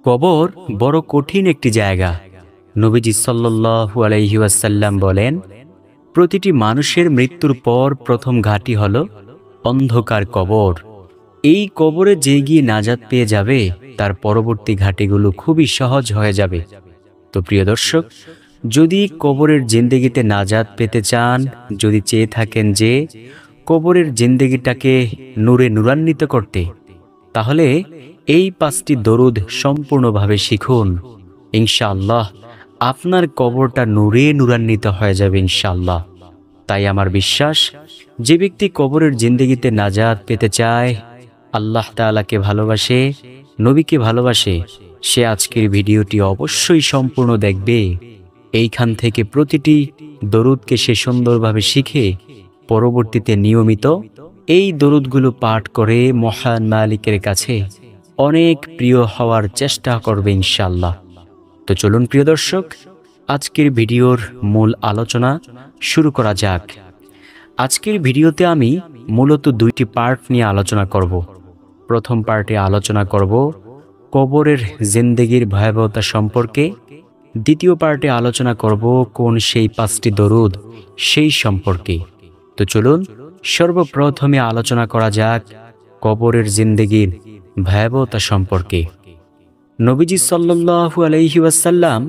কবর বড় কঠিন একটি জায়গা। নবীজি সাল্লাল্লাহু আলাইহি ওয়াসাল্লাম বলেন, প্রতিটি মানুষের মৃত্যুর পর প্রথম ঘাঁটি হল অন্ধকার কবর। এই কবরে যে গিয়ে নাজাত পেয়ে যাবে, তার পরবর্তী ঘাঁটিগুলো খুবই সহজ হয়ে যাবে। তো প্রিয় দর্শক, যদি কবরের জিন্দেগিতে নাজাত পেতে চান, যদি চেয়ে থাকেন যে কবরের জিন্দেগিটাকে নূরে নূরান্বিত করতে, তাহলে এই 5টি দরুদ সম্পূর্ণভাবে শিখুন। ইনশাআল্লাহ আপনার কবরটা নূরে নূরান্বিত হয়ে যাবে ইনশাআল্লাহ। তাই আমার বিশ্বাস, যে ব্যক্তি কবরের জিন্দেগিতে নাজাত পেতে চায়, আল্লাহ তাআলাকে ভালোবাসে, নবীকে ভালোবাসে, সে আজকের ভিডিওটি অবশ্যই সম্পূর্ণ দেখবে। এইখান থেকে প্রতিটি দরুদকে সে সুন্দরভাবে শিখে পরবর্তীতে নিয়মিত এই দরুদগুলো পাঠ করে মহান মালিকের কাছে অনেক প্রিয় হওয়ার চেষ্টা করবে ইনশাআল্লাহ। তো চলুন প্রিয় দর্শক, আজকের ভিডিওর মূল আলোচনা শুরু করা যাক। আজকের ভিডিওতে আমি মূলত 2টি পার্ট নিয়ে আলোচনা করব। প্রথম পার্টে আলোচনা করব কবরের জিন্দেগির ভয়াবহতা সম্পর্কে, দ্বিতীয় পার্টে আলোচনা করব কোন সেই 5টি দরুদ সেই সম্পর্কে। তো চলুন সর্বপ্রথমে আলোচনা করা যাক কবরের জিন্দেগির ভয়াবহতা সম্পর্কে। নবীজি সাল্লাল্লাহু আলাইহি ওয়াসাল্লাম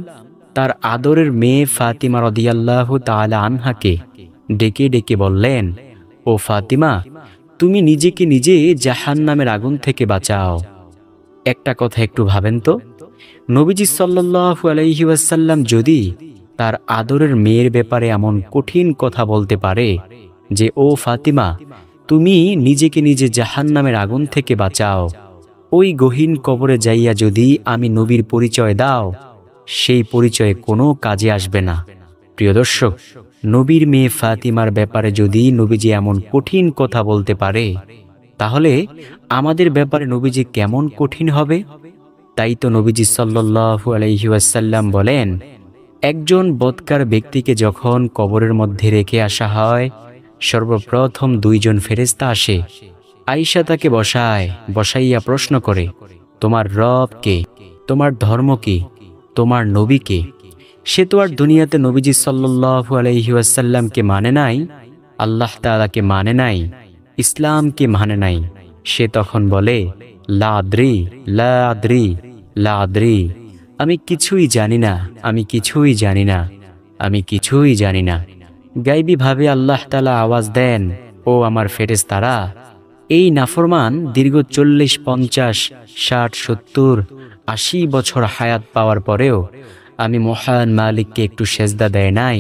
তার আদরের মেয়ে ফাতিমা রাদিয়াল্লাহু তাআলা আনহাকে ডেকে ডেকে বললেন, ও ফাতিমা, তুমি নিজেকে নিজে জাহান্নামের আগুন থেকে বাঁচাও। একটা কথা একটু ভাবেন তো, নবীজি সাল্লাল্লাহু আলাইহি ওয়াসাল্লাম যদি তার আদরের মেয়ের ব্যাপারে এমন কঠিন কথা বলতে পারে যে, ও ফাতিমা, তুমি নিজেকে নিজে জাহান্নামের আগুন থেকে বাঁচাও, ওই গহীন কবরে যাইয়া যদি আমি নবীর পরিচয় দাও, সেই পরিচয়ে কোনো কাজে আসবে না। প্রিয় দর্শক, নবীর মেয়ে ফাতিমার ব্যাপারে যদি নবীজি এমন কঠিন কথা বলতে পারে, তাহলে আমাদের ব্যাপারে নবীজি কেমন কঠিন হবে। তাই তো নবীজি সাল্লাল্লাহু আলাইহি ওয়াসাল্লাম বলেন, একজন বদকার ব্যক্তিকে যখন কবরের মধ্যে রেখে আসা হয়, সর্বপ্রথম 2 জন ফেরেশতা আসে। আয়েশা তাকে বসাইয়া প্রশ্ন করে, তোমার রব কে, তোমার ধর্ম কি, তোমার নবী কে? সে তো আর দুনিয়াতে নবীজি সাল্লাল্লাহু আলাইহি ওয়াসাল্লামকে মানে নাই, আল্লাহ তাআলাকে মানে নাই, ইসলামকে মানে নাই। সে তখন বলে, লা আদ্রি লা আদ্রি লা আদ্রি, আমি কিছুই জানি না, আমি কিছুই জানি না, আমি কিছুই জানি না। গায়বী ভাবে আল্লাহ তাআলা আওয়াজ দেন, ও আমার ফেরেশতারা, এই নাফরমান দীর্ঘ 40, 50, 60, 70, 80 বছর হায়াত পাওয়ার পরেও আমি মহান মালিককে একটু সেজদা দেয় নাই,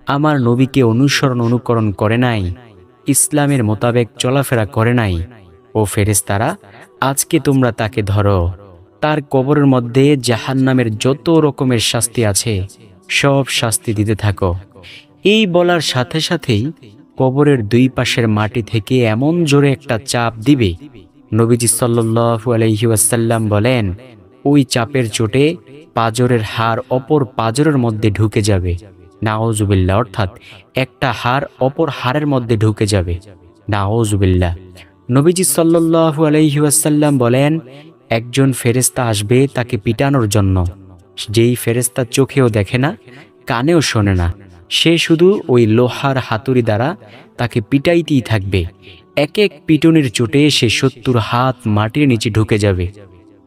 আমার নবীকে অনুকরণ করে নাই, ইসলামের মোতাবেক চলাফেরা করে নাই। ও ফেরেশতারা, আজকে তোমরা তাকে ধরো, তার কবরের মধ্যে জাহান্নামের যত রকমের শাস্তি আছে সব শাস্তি দিতে থাকো। এই বলার সাথে সাথেই কবরের 2 পাশের মাটি থেকে এমন জোরে একটা চাপ দিবে, নবীজি সাল্লাল্লাহু আলাইহি ওয়াসাল্লাম বলেন, ওই চাপের চোটে পাজরের হাড় অপর পাজরের মধ্যে ঢুকে যাবে। নাউজুবিল্লাহ, অর্থাৎ একটা হাড় অপর হাড়ের মধ্যে ঢুকে যাবে। নাউজুবিল্লাহ। নবীজি সাল্লাল্লাহু আলাইহি ওয়াসাল্লাম বলেন, একজন ফেরেশতা আসবে তাকে পিটানোর জন্য, যেই ফেরেশতা চোখেও দেখে না, কানেও শোনে না, সে শুধু ওই লোহার হাতুড়ি দ্বারা তাকে পিটাইতেই থাকবে। এক এক পিটুনির চোটে সে 70 হাত মাটির নিচে ঢুকে যাবে।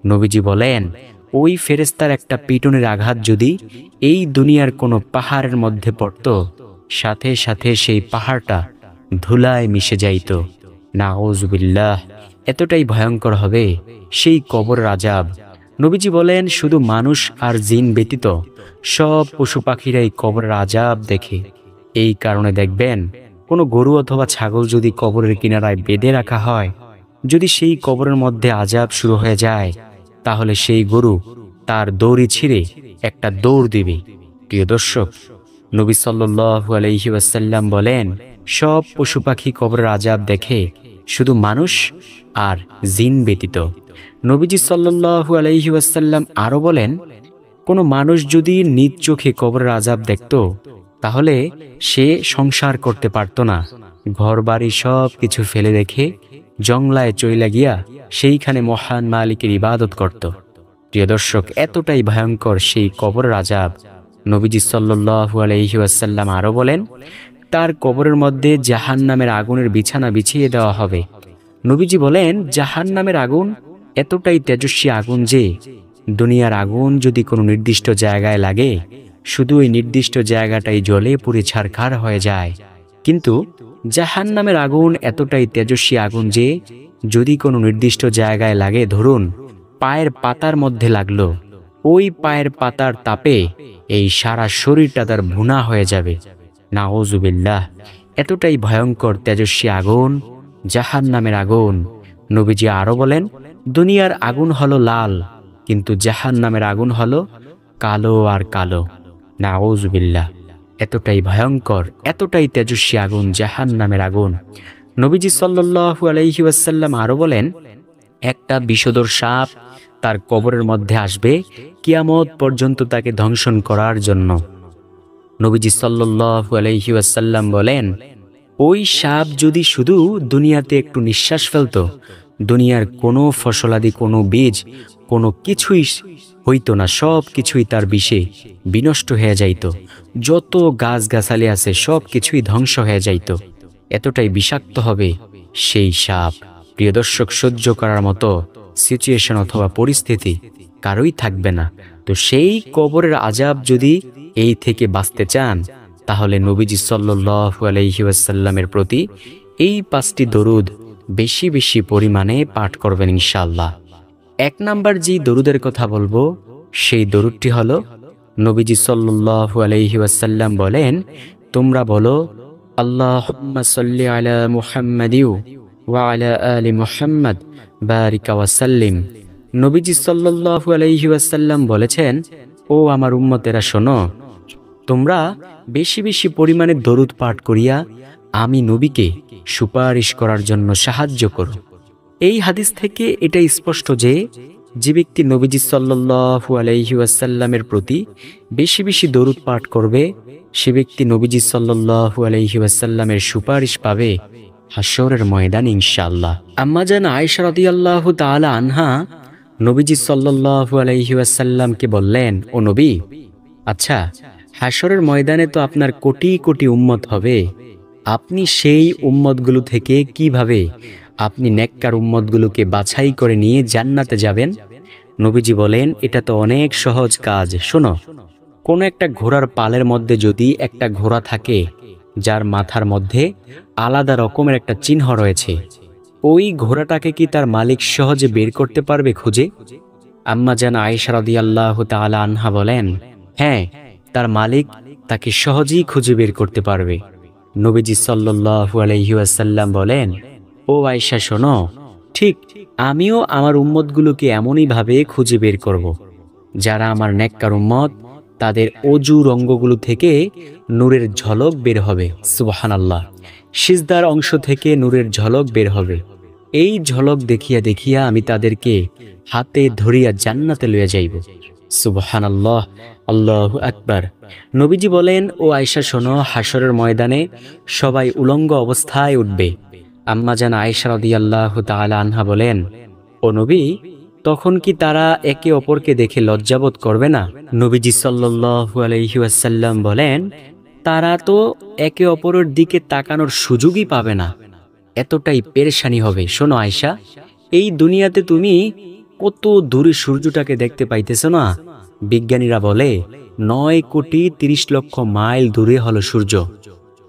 নবীজি বলেন, ওই ফেরেশতার একটা পিটুনির আঘাত যদি এই দুনিয়ার কোনো পাহাড়ের মধ্যে পড়ত, সাথে সাথে সেই পাহাড়টা ধুলায় মিশে যাইত। নাউজুবিল্লাহ, এতটাই ভয়ঙ্কর হবে সেই কবরের আযাব। নবীজি বলেন, শুধু মানুষ আর জিন ব্যতীত সব পশু পাখিরাই কবরের আযাব দেখে। এই কারণে দেখবেন, কোনো গরু অথবা ছাগল যদি কবরের কিনারায় বেঁধে রাখা হয়, যদি সেই কবরের মধ্যে আযাব শুরু হয়ে যায়, তাহলে সেই গরু তার দড়ি ছিঁড়ে একটা দৌড় দিবে। প্রিয় দর্শক, নবী সাল্লাল্লাহু আলাইহি ওয়াসাল্লাম বলেন, সব পশু পাখি কবরের আযাব দেখে, শুধু মানুষ আর জিন ব্যতীত। নবীজি সাল্লাল্লাহু আলাইহি ওয়াসাল্লাম আরো বলেন, কোনো মানুষ যদি নিজ চোখে কবরের আযাব দেখত, তাহলে সে সংসার করতে পারত না, ঘর বাড়ি সব কিছু ফেলে রেখে জংলায় চইলা গিয়া সেইখানে মহান মালিকের ইবাদত করত। প্রিয় দর্শক, এতটাই ভয়ঙ্কর সেই কবরের আযাব। নবীজি সাল্লাল্লাহু আলাইহি ওয়াসাল্লাম আরো বলেন, তার কবরের মধ্যে জাহান্নামের আগুনের বিছানা বিছিয়ে দেওয়া হবে। নবীজি বলেন, জাহান্নামের আগুন এতটাই তেজস্বী আগুন যে দুনিয়ার আগুন যদি কোনো নির্দিষ্ট জায়গায় লাগে, শুধু ওই নির্দিষ্ট জায়গাটাই জ্বলে পুড়ে ছারখার হয়ে যায়। কিন্তু জাহান্নামের আগুন এতটাই তেজস্বী আগুন যে যদি কোনো নির্দিষ্ট জায়গায় লাগে, ধরুন পায়ের পাতার মধ্যে লাগলো, ওই পায়ের পাতার তাপে এই সারা শরীরটা তার ভুনা হয়ে যাবে। নাউজুবিল্লাহ, এতটাই ভয়ঙ্কর তেজস্বী আগুন জাহান্নামের আগুন। নবীজি আরো বলেন, দুনিয়ার আগুন হলো লাল, কিন্তু জাহান্নামের আগুন হলো কালো আর কালো। নাউজুবিল্লাহ, এতটাই ভয়ঙ্কর, এতটাই তেজস্বী আগুন জাহান্নামের আগুন। নবীজি সাল্লাল্লাহু আলাইহি ওয়াসাল্লাম আরো বলেন, একটা বিষধর সাপ তার কবরের মধ্যে আসবে কিয়ামত পর্যন্ত তাকে ধ্বংসন করার জন্য। নবীজি সাল্লাল্লাহু আলাইহি ওয়াসাল্লাম বলেন, ওই সাপ যদি শুধু দুনিয়াতে একটু নিঃশ্বাস ফেলতো, দুনিয়ার কোনো ফসলাদি, কোনো বীজ, কোনো কিছুই হইতো না, সব কিছুই তার বিষে বিনষ্ট হয়ে যাইত। যত গাছগাছালি আছে সব কিছুই ধ্বংস হয়ে যাইত। এতটাই বিষাক্ত হবে সেই সাপ। প্রিয় দর্শক, সহ্য করার মতো সিচুয়েশন অথবা পরিস্থিতি কারোই থাকবে না। তো সেই কবরের আযাব যদি এই থেকে বাঁচতে চান, তাহলে নবীজি সাল্লাল্লাহু আলাইহি ওয়াসাল্লামের প্রতি এই 5টি দরুদ বেশি বেশি পরিমাণে পাঠ করবেন ইনশাআল্লাহ। 1 নাম্বার যে দরুদের কথা বলবো, সেই দরুদটি হলো, নবীজি সাল্লাল্লাহু আলাইহি ওয়াসাল্লাম বলেন, তোমরা বলো, আল্লাহুম্মা সাল্লি আলা মুহাম্মাদিউ ওয়া আলা আলি মুহাম্মাদ বারিকা ওয়া সাল্লিম। নবীজি সাল্লাল্লাহু আলাইহি ওয়াসাল্লাম বলেছেন, ও আমার উম্মতেরা শোনো, তোমরা বেশি বেশি পরিমাণে দরুদ পাঠ করিয়া আমি নবীকে সুপারিশ করার জন্য সাহায্য করো। এই হাদিস থেকে এটা স্পষ্ট যে যে ব্যক্তি নবীজি সাল্লাল্লাহু আলাইহি ওয়াসাল্লামের প্রতি বেশি বেশি দরুদ পাঠ করবে, সে ব্যক্তি নবীজি সাল্লাল্লাহু আলাইহি ওয়াসাল্লামের সুপারিশ পাবে হাশরের ময়দানে ইনশাআল্লাহ। আম্মা জান আয়েশা রাদিয়াল্লাহু তাআলা আনহা নবীজি সাল্লাল্লাহু আলাইহি ওয়াসাল্লামকে বললেন, ও নবী, আচ্ছা, হাশরের ময়দানে তো আপনার কোটি কোটি উম্মত হবে, আপনি সেই উম্মতগুলো থেকে কিভাবে আপনি নেককার উম্মতগুলোকে বাছাই করে নিয়ে জান্নাতে যাবেন? নবীজি বলেন, এটা তো অনেক সহজ কাজ। শোনো, কোন একটা ঘোড়ার পালের মধ্যে যদি একটা ঘোড়া থাকে যার মাথার মধ্যে আলাদা রকমের একটা চিহ্ন রয়েছে, ওই ঘোড়াটাকে কি তার মালিক সহজে বের করতে পারবে খুঁজে? আম্মা জান আয়েশা রাদিয়াল্লাহু তাআলা আনহা বলেন, হ্যাঁ, তার মালিক তাকে সহজেই খুঁজে বের করতে পারবে। নবীজি সাল্লাল্লাহু আলাইহি ওয়াসাল্লাম বলেন, ও আয়েশা শোনো, ঠিক আমিও আমার উম্মতগুলোকে এমনই ভাবে খুঁজে বের করব। যারা আমার নেককার উম্মত, তাদের অজুর অঙ্গগুলো থেকে নূরের ঝলক বের হবে। সুবহানাল্লাহ, সিজদার অংশ থেকে নূরের ঝলক বের হবে। এই ঝলক দেখিয়া দেখিয়া আমি তাদেরকে হাতে ধরিয়া জান্নাতে লইয়া যাইব। সুবহানাল্লাহ, আল্লাহু আকবার। নবীজি বলেন, ও আয়েশা শোনো, হাশরের ময়দানে সবাই উলঙ্গ অবস্থায় উঠবে। আম্মা জান আয়েশা রাদিয়াল্লাহু তাআলা আনহা বলেন, ও নবী, তখন কি তারা একে অপরকে দেখে লজ্জাবোধ করবে না? নবীজি সাল্লাল্লাহু আলাইহি ওয়াসাল্লাম বলেন, তারা তো একে অপরের দিকে তাকানোর সুযোগই পাবে না, এতটাই পেরেশানি হবে। শোনো আয়েশা, এই দুনিয়াতে তুমি কত দূরে সূর্যটাকে দেখতে পাইতেছ না? বিজ্ঞানীরা বলে 9,30,00,000 মাইল দূরে হলো সূর্য।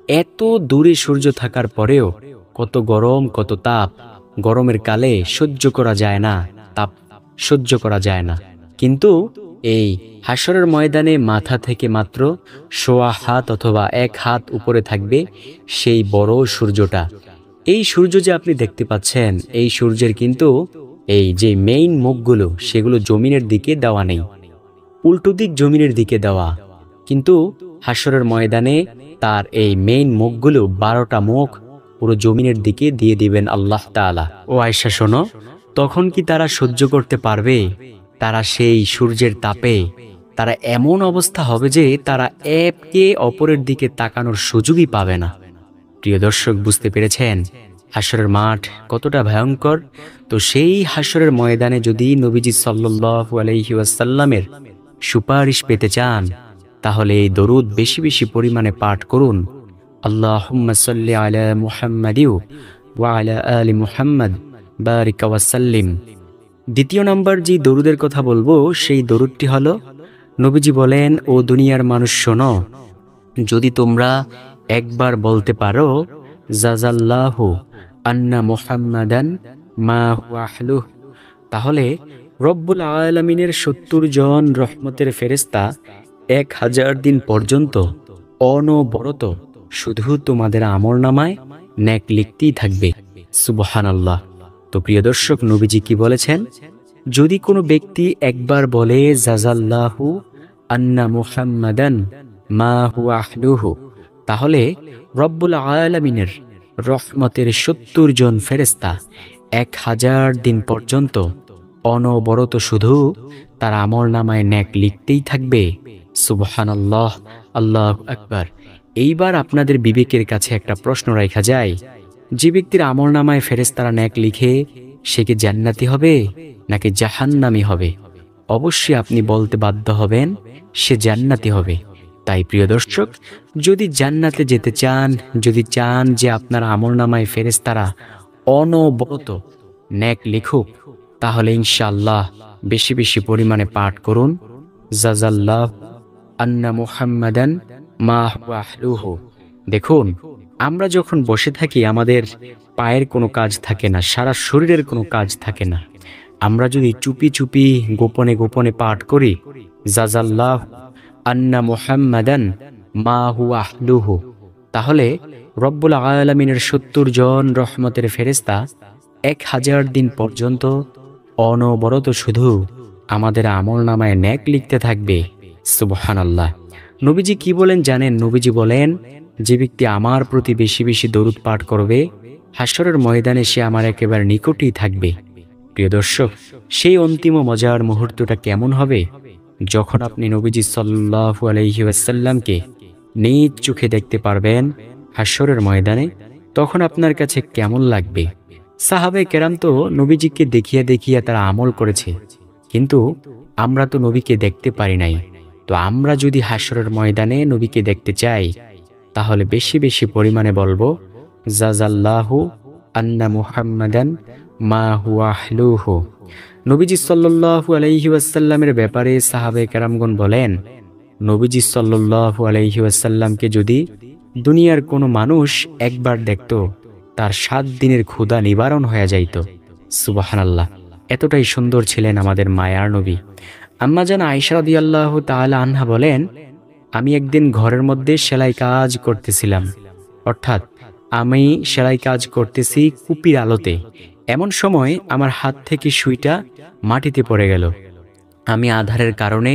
এত দূরে সূর্য থাকার পরেও কত গরম, কত তাপ। গরমের কালে সহ্য করা যায় না, তাপ সহ্য করা যায় না। কিন্তু এই হাশরের ময়দানে মাথা থেকে মাত্র 1.5 হাত অথবা 1 হাত উপরে থাকবে সেই বড় সূর্যটা। এই সূর্য যে আপনি দেখতে পাচ্ছেন, এই সূর্যের কিন্তু এই যে মেইন মুখগুলো, সেগুলো জমিনের দিকে দেওয়া নেই, উল্টো দিক জমিনের দিকে দেওয়া। কিন্তু হাশরের ময়দানে তার এই মেইন মুখগুলো 12টা মুখ পুরো জমিনের দিকে দিয়ে দিবেন আল্লাহ তাআলা। ও আয়েশা শোনো, তখন কি তারা সহ্য করতে পারবে? তারা সেই সূর্যের তাপে তারা এমন অবস্থা হবে যে তারা একে অপরের দিকে তাকানোর সুযোগই পাবে না। প্রিয় দর্শক, বুঝতে পেরেছেন? হাসরের মাঠ কতটা ভয়ঙ্কর। তো সেই হাসরের ময়দানে যদি নবীজি সাল্লাল্লাহু আলাইহি ওয়াসাল্লামের সুপারিশ পেতে চান, তাহলে এই দরুদ বেশি বেশি পরিমাণে পাঠ করুন। আল্লাহুম্মা সাল্লি আলা মুহাম্মাদিউ ওয়া আলা আলি মুহাম্মাদ বারিক ওয়া সাল্লিম। দ্বিতীয় নম্বর যে দরুদের কথা বলবো, সেই দরুদটি হলো, নবীজি বলেন, ও দুনিয়ার মানুষ শোনো, যদি তোমরা একবার বলতে পারো জাযাল্লাহু আন্না মুহাম্মাদান মা হুয়া আহলুহ, তাহলে রব্বুল আলামিনের ৭০ জন রহমতের ফেরেশতা ১,০০০ দিন পর্যন্ত অনবরত শুধু তোমাদের আমলনামায় নেক লিখতেই থাকবে। সুবহানাল্লাহ। তো প্রিয় দর্শক, নবীজি কি বলেছেন? যদি কোনো ব্যক্তি একবার বলে জাযাল্লাহু আন্না মুহাম্মাদান মা হুয়া আহলুহু, তাহলে রব্বুল আলামিনের রহমতের ৭০ জন ফেরেশতা ১,০০০ দিন পর্যন্ত অনবরত শুধু তার আমলনামায় নেক লিখতেই থাকবে। সুবহানাল্লাহ, আল্লাহু আকবার। এইবার আপনাদের বিবেকের কাছে একটা প্রশ্ন রাখা যায়, যে ব্যক্তির আমলনামায় ফেরেশতারা নেক লিখে, সে কি জান্নাতি হবে নাকি জাহান্নামী হবে? অবশ্যই আপনি বলতে বাধ্য হবেন সে জান্নাতি হবে। তাই প্রিয় দর্শক, যদি জান্নাতে যেতে চান, যদি চান যে আপনার আমলনামায় ফেরেশতারা অনবরত নেক লিখুক, তাহলে ইনশাআল্লাহ বেশি বেশি পরিমাণে পাঠ করুন জাযাল্লাহু আন্না মুহাম্মাদান মা হুয়া আহলুহু। দেখুন, আমরা যখন বসে থাকি, আমাদের পায়ের কোনো কাজ থাকে না, সারা শরীরের কোনো কাজ থাকে না। আমরা যদি চুপি চুপি গোপনে গোপনে পাঠ করি জাযাল্লাহু আন্না মুহাম্মাদান মা হুয়া আহলুহু, তাহলে রব্বুল আলামিনের ৭০ জন রহমতের ফেরেশতা ১,০০০ দিন পর্যন্ত অনবরত শুধু আমাদের আমলনামায় নেক লিখতে থাকবে। সুবহানাল্লাহ। নবীজি কি বলেন জানেন? নবীজি বলেন, যে ব্যক্তি আমার প্রতি বেশি বেশি দরুদ পাঠ করবে, হাসরের ময়দানে সে আমার একেবারে নিকটেই থাকবে। প্রিয় দর্শক, সেই অন্তিম মজার মুহূর্তটা কেমন হবে? যখন আপনি নবীজি সাল্লাল্লাহু আলাইহি ওয়াসাল্লামকে নিজ চোখে দেখতে পারবেন হাসরের ময়দানে, তখন আপনার কাছে কেমন লাগবে? সাহাবে কেরাম তো নবীজিকে দেখিয়া দেখিয়া তারা আমল করেছে, কিন্তু আমরা তো নবীকে দেখতে পারি নাই। তো আমরা যদি হাসরের ময়দানে নবীকে দেখতে চাই, তাহলে বেশি বেশি পরিমাণে বলবো জাযাল্লাহু আন্না মুহাম্মাদান মা হুয়া আহলুহু। নবীজি সাল্লাল্লাহু আলাইহি ওয়াসাল্লামের ব্যাপারে সাহাবে কেরামগণ বলেন, নবীজি সাল্লাল্লাহু আলাইহি ওয়াসাল্লামকে যদি দুনিয়ার কোনো মানুষ একবার দেখত, তার ৭ দিনের ক্ষুধা নিবারণ হয়ে যাইত। সুবহানাল্লাহ। এতটাই সুন্দর ছিলেন আমাদের মায়ার নবী। আম্মা জান আয়েশা রাদিয়াল্লাহু তাআলা আনহা বলেন, আমি একদিন ঘরের মধ্যে সেলাই কাজ করতেছিলাম, অর্থাৎ আমি সেলাই কাজ করতেছি কুপির আলোতে। এমন সময় আমার হাত থেকে সুইটা মাটিতে পড়ে গেল। আমি আধারের কারণে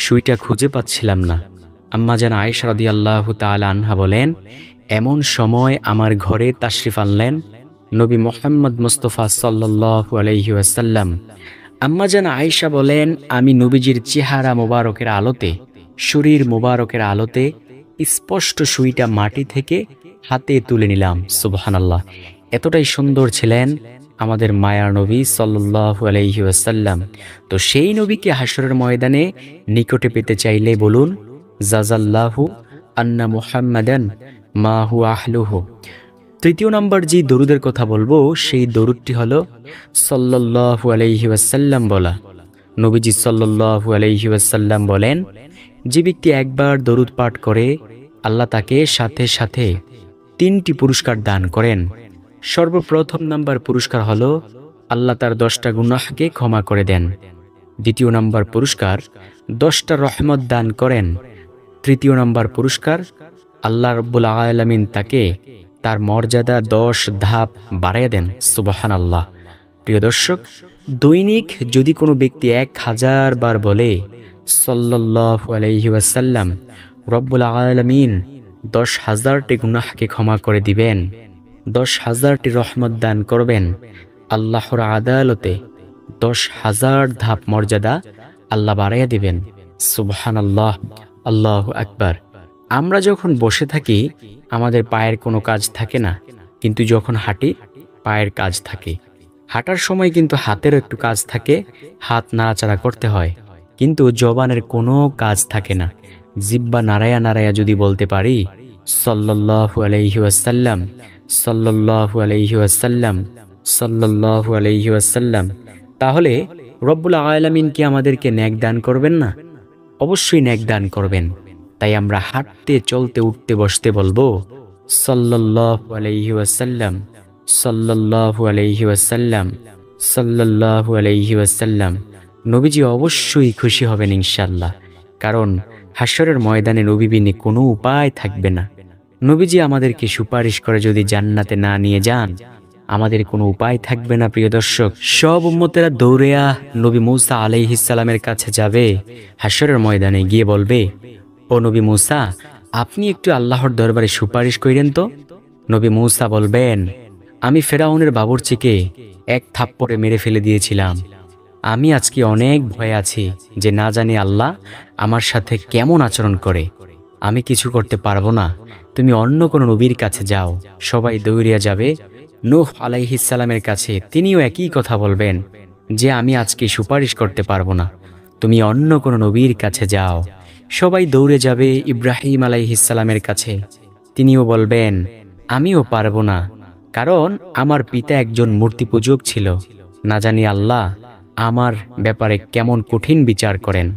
সুইটা খুঁজে পাচ্ছিলাম না। আম্মা জান আয়েশা রাদিয়াল্লাহু তাআলা আনহা বলেন, এমন সময় আমার ঘরে তাশরিফ আনলেন নবী মুহাম্মদ মুস্তাফা সাল্লাল্লাহু আলাইহি ওয়াসাল্লাম। আম্মা জান আয়েশা বলেন, আমি নবীজির চেহারা মোবারকের আলোতে, শরীর মোবারকের আলোতে স্পষ্ট সুইটা মাটি থেকে হাতে তুলে নিলাম। সুবহানাল্লাহ। এতটাই সুন্দর ছিলেন আমাদের মায়ার নবী সাল্লাল্লাহু আলাইহি ওয়াসাল্লাম। তো সেই নবীকে হাসরের ময়দানে নিকটে পেতে চাইলে বলুন জাযাল্লাহু আন্না মুহাম্মাদান মা হুয়া আহলুহু। তৃতীয় নম্বর যে দরুদের কথা বলবো, সেই দরুদটি হলো সাল্লাল্লাহু আলাইহি ওয়াসাল্লাম বলা। নবীজি সাল্লাল্লাহু আলাইহি ওয়াসাল্লাম বলেন, যে ব্যক্তি একবার দরুদ পাঠ করে, আল্লাহ তাকে সাথে সাথে 3টি পুরস্কার দান করেন। সর্বপ্রথম নাম্বার পুরস্কার হলো আল্লাহ তার 10টা গুনাহকে ক্ষমা করে দেন। দ্বিতীয় নাম্বার পুরস্কার 10টা রহমত দান করেন। তৃতীয় নাম্বার পুরস্কার আল্লাহ রাব্বুল আলামিন তাকে তার মর্যাদা 10 ধাপ বাড়িয়ে দেন। সুবহানাল্লাহ। প্রিয় দর্শক, দৈনিক যদি কোনো ব্যক্তি 1000 বার বলে সাল্লাল্লাহু আলাইহি ওয়াসাল্লাম, রব্বুল আলামিন 10,000টি গুনাহকে ক্ষমা করে দিবেন, 10,000টি রহমত দান করবেন। আল্লাহর আদালতে 10,000 ধাপ মর্যাদা আল্লাহ বাড়াইয়া দিবেন। সুবহানাল্লাহ, আল্লাহু আকবার। আমরা যখন বসে থাকি, আমাদের পায়ের কোনো কাজ থাকে না, কিন্তু যখন হাঁটি পায়ের কাজ থাকে, হাঁটার সময় কিন্তু হাতেরও একটু কাজ থাকে, হাত নাড়াচাড়া করতে হয়, কিন্তু জবানের কোনো কাজ থাকে না। জিহ্বা নাড়ায়া নাড়ায়া যদি বলতে পারি সাল্লাল্লাহু আলাইহি ওয়াসাল্লাম, সাল্লাল্লাহু আলাইহি ওয়াসাল্লাম, সাল্লাল্লাহু আলাইহি ওয়াসাল্লাম, তাহলে রব্বুল আলামিন কি আমাদেরকে নেক দান করবেন না? অবশ্যই নেক দান করবেন। তাই আমরা হাঁটতে চলতে উঠতে বসতে বলবো সাল্লাল্লাহু আলাইহি ওয়াসাল্লাম, সাল্লাল্লাহু আলাইহি ওয়াসাল্লাম, সাল্লাল্লাহু আলাইহি ওয়াসাল্লাম। নবীজি অবশ্যই খুশি হবেন ইনশাআল্লাহ, কারণ হাশরের ময়দানে নবী বিনে কোনো উপায় থাকবে না। নবীজি আমাদেরকে সুপারিশ করে যদি জান্নাতে না নিয়ে যান, আমাদের কোনো উপায় থাকবে না। প্রিয় দর্শক, সব উম্মতেরা দৌড়েয়া নবী মূসা আলাইহিস সালামের কাছে যাবে, হাশরের ময়দানে গিয়ে বলবে, ও নবী মূসা, আপনি একটু আল্লাহর দরবারে সুপারিশ কইরেন তো। নবী মূসা বলবেন, আমি ফেরাউনের বাবুর্চিকে এক থাপ্পড়ে মেরে ফেলে দিয়েছিলাম। আমি আজকে অনেক ভয়ে আছি যে না জানি আল্লাহ আমার সাথে কেমন আচরণ করে। আমি কিছু করতে পারবো না, তুমি অন্য কোনো নবীর কাছে যাও। সবাই দৌড়িয়া যাবে নূহ আলাইহিস সালামের কাছে, তিনিও একই কথা বলবেন যে আমি আজকে সুপারিশ করতে পারবো না, তুমি অন্য কোনো নবীর কাছে যাও। সবাই দৌড়ে যাবে ইব্রাহিম আলাইহিস সালামের কাছে, তিনিও বলবেন আমিও পারবো না, কারণ আমার পিতা একজন মূর্তি পূজক ছিল, না জানি আল্লাহ আমার ব্যাপারে কেমন কঠিন বিচার করেন।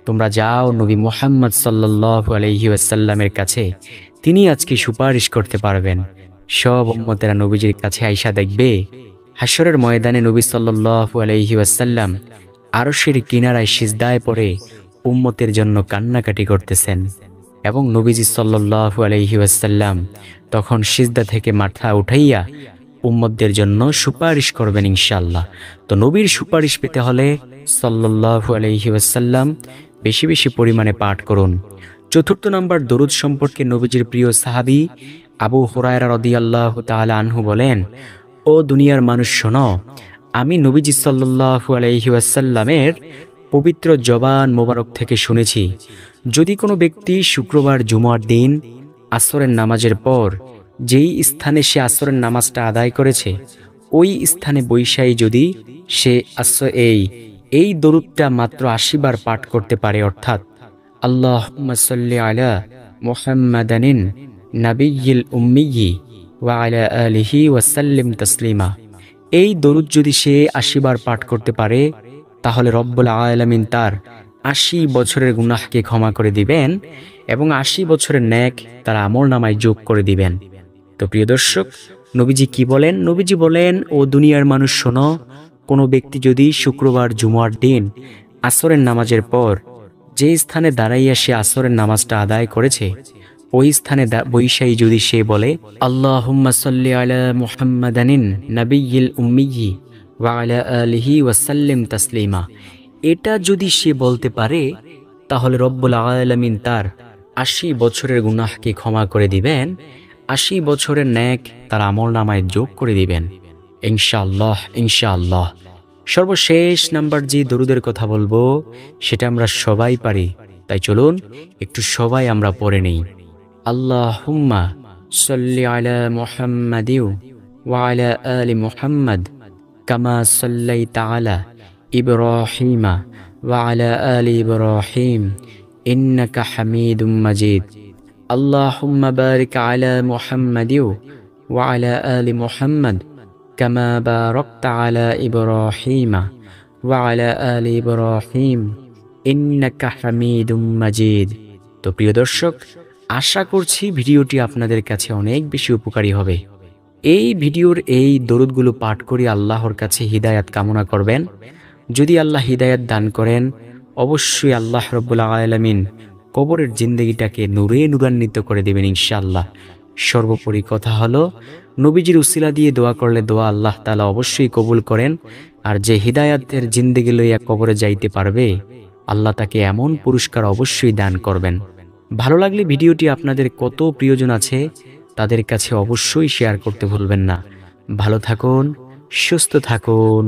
তোমরা যাও নবী মুহাম্মদ সাল্লাল্লাহু আলাইহি ওয়াসাল্লামের কাছে, তিনি আজকে সুপারিশ করতে পারবেন। সব উম্মতেরা নবীজির কাছে আইসা দেখবে হাশরের ময়দানে নবী সাল্লাল্লাহু আলাইহি ওয়াসাল্লাম আরশের কিনারায় সিজদায় পড়ে উম্মতের জন্য কান্নাকাটি করতেছেন, এবং নবীজি সাল্লাল্লাহু আলাইহি ওয়াসাল্লাম তখন সিজদা থেকে মাথা উঠাইয়া উম্মতদের জন্য সুপারিশ করবেন ইনশাআল্লাহ। তো নবীর সুপারিশ পেতে হলে সাল্লাল্লাহু আলাইহি ওয়াসাল্লাম বেশি বেশি পরিমাণে পাঠ করুন। চতুর্থ নাম্বার, দরুদ সম্পর্কে নবীজির প্রিয় সাহাবী আবু হুরায়রা রাদিয়াল্লাহু তাআলা আনহু বলেন, ও দুনিয়ার মানুষ শোনো, আমি নবীজি সাল্লাল্লাহু আলাইহি ওয়াসাল্লামের পবিত্র জবান মোবারক থেকে শুনেছি, যদি কোনো ব্যক্তি শুক্রবার জুমার দিন আসরের নামাজের পর যেই স্থানে সে আসরের নামাজটা আদায় করেছে ওই স্থানে বৈশাই যদি সে এই দরুদটা মাত্র ৮০ বার পাঠ করতে পারে, অর্থাৎ আল্লাহুম্মা সাল্লি আলা মুহাম্মাদানিন নাবিয়্যিল উম্মিয়্যি ওয়া আলা আলিহি ওয়া সাল্লিম তাসলিমা, এই দরুদ যদি সে ৮০ বার পাঠ করতে পারে, তাহলে রব্বুল আলামিন তার ৮০ বছরের গুনাহকে ক্ষমা করে দিবেন এবং ৮০ বছরের নেক তার আমলনামায় যোগ করে দিবেন। তো প্রিয় দর্শক, নবীজি কি বলেন? নবীজি বলেন, ও দুনিয়ার মানুষ শোনো, কোনো ব্যক্তি যদি শুক্রবার জুমার দিন আসরের নামাজের পর যে স্থানে দাঁড়াইয়া সে আসরের নামাজটা আদায় করেছে ওই স্থানে বৈশাই যদি সে বলে আল্লাহুম্মা সাল্লি আলা মুহাম্মাদানিন নাবিয়্যিল উম্মিয়্যি ওয়া আলা আলিহি ওয়া সাল্লিম তাসলিমা, এটা যদি সে বলতে পারে, তাহলে রব্বুল আলামিন তার ৮০ বছরের গুনাহকে ক্ষমা করে দিবেন, ৮০ বছরের নেক তার আমলনামায় যোগ করে দিবেন ইনশাআল্লাহ ইনশাআল্লাহ। সর্বশেষ নাম্বার যে দরুদের কথা বলবো সেটা আমরা সবাই পারি, তাই চলুন একটু সবাই আমরা পড়ে নেই। আল্লাহুম্মা সাল্লি আলা মুহাম্মাদিন ওয়া আলা আলি মুহাম্মাদ কামা সাল্লাইতা আলা ইব্রাহিমা ওয়া আলা আলি ইব্রাহিম ইন্নাকা হামিদুম মাজিদ। আল্লাহুম্মা বারিক আলা মুহাম্মাদিন ওয়া আলা আলি মুহাম্মাদ কামা বারাকতা আলা ইব্রাহিমা ওয়া আলা আলি ইব্রাহিম ইন্নাকা হামিদুম মাজিদ। তো প্রিয় দর্শক, আশা করছি ভিডিওটি আপনাদের কাছে অনেক বেশি উপকারী হবে। এই ভিডিওর এই দরুদগুলো পাঠ করে আল্লাহর কাছে হিদায়াত কামনা করবেন। যদি আল্লাহ হিদায়াত দান করেন, অবশ্যই আল্লাহ রাব্বুল আলামিন কবরের জিন্দেগিটাকে নূরে নূরান্বিত করে দেবেন ইনশাআল্লাহ। সর্বোপরি কথা হলো, নবীজির উসিলা দিয়ে দোয়া করলে দোয়া আল্লাহ তাআলা অবশ্যই কবুল করেন, আর যে হিদায়াতের জিন্দেগি লইয়া কবরে যাইতে পারবে আল্লাহ তাকে এমন পুরস্কার অবশ্যই দান করবেন। ভালো লাগলে ভিডিওটি আপনাদের কত প্রিয়জন আছে তাদের কাছে অবশ্যই শেয়ার করতে ভুলবেন না। ভালো থাকুন, সুস্থ থাকুন।